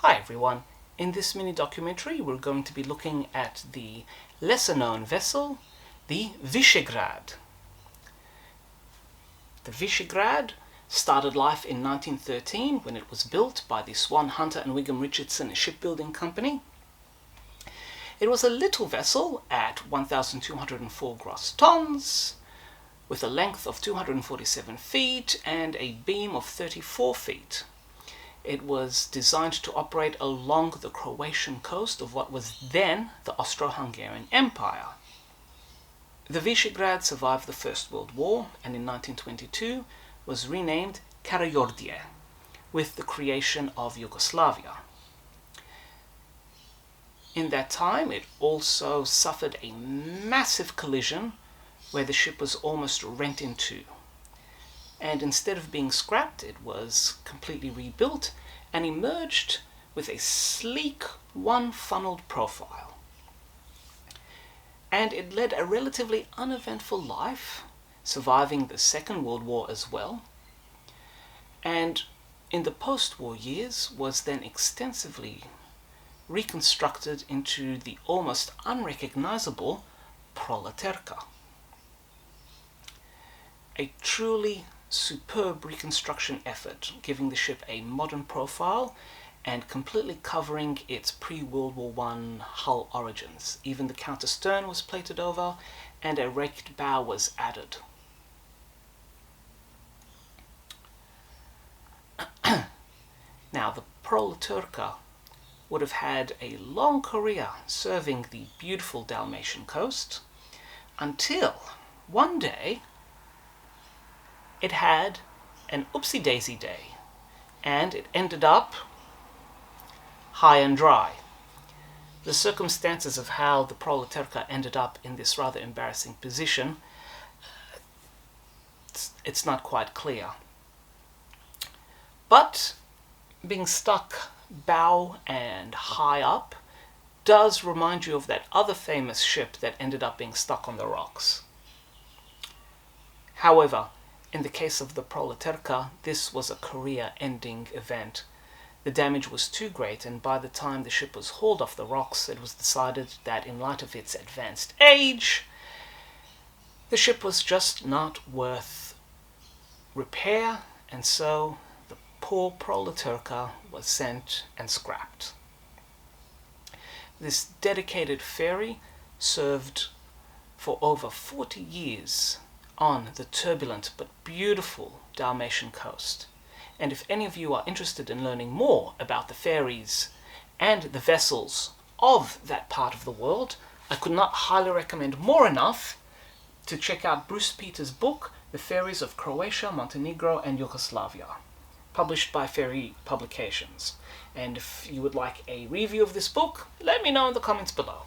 Hi everyone, in this mini documentary we're going to be looking at the lesser known vessel, the Visegrad. The Visegrad started life in 1913 when it was built by the Swan Hunter and Wigham Richardson shipbuilding company. It was a little vessel at 1,204 gross tons, with a length of 247 feet and a beam of 34 feet. It was designed to operate along the Croatian coast of what was then the Austro-Hungarian Empire. The Visegrad survived the First World War and in 1922 was renamed Karađorđe, with the creation of Yugoslavia. In that time it also suffered a massive collision where the ship was almost rent in two. And instead of being scrapped, it was completely rebuilt and emerged with a sleek, one-funneled profile. And it led a relatively uneventful life, surviving the Second World War as well, and in the post-war years was then extensively reconstructed into the almost unrecognizable Proleterka. A truly superb reconstruction effort, giving the ship a modern profile and completely covering its pre-World War I hull origins. Even the counter stern was plated over and a raked bow was added. Now, the Proleterka would have had a long career serving the beautiful Dalmatian coast until one day it had an oopsie-daisy day, and it ended up high and dry. The circumstances of how the Proleterka ended up in this rather embarrassing position, it's not quite clear. But being stuck bow and high up does remind you of that other famous ship that ended up being stuck on the rocks. However, in the case of the Proleterka, this was a career-ending event. The damage was too great, and by the time the ship was hauled off the rocks, it was decided that in light of its advanced age, the ship was just not worth repair, and so the poor Proleterka was sent and scrapped. This dedicated ferry served for over 40 years on the turbulent but beautiful Dalmatian coast. And if any of you are interested in learning more about the ferries and the vessels of that part of the world, I could not highly recommend more enough to check out Bruce Peters' book, The Ferries of Croatia, Montenegro and Yugoslavia, published by Ferry Publications. And if you would like a review of this book, let me know in the comments below.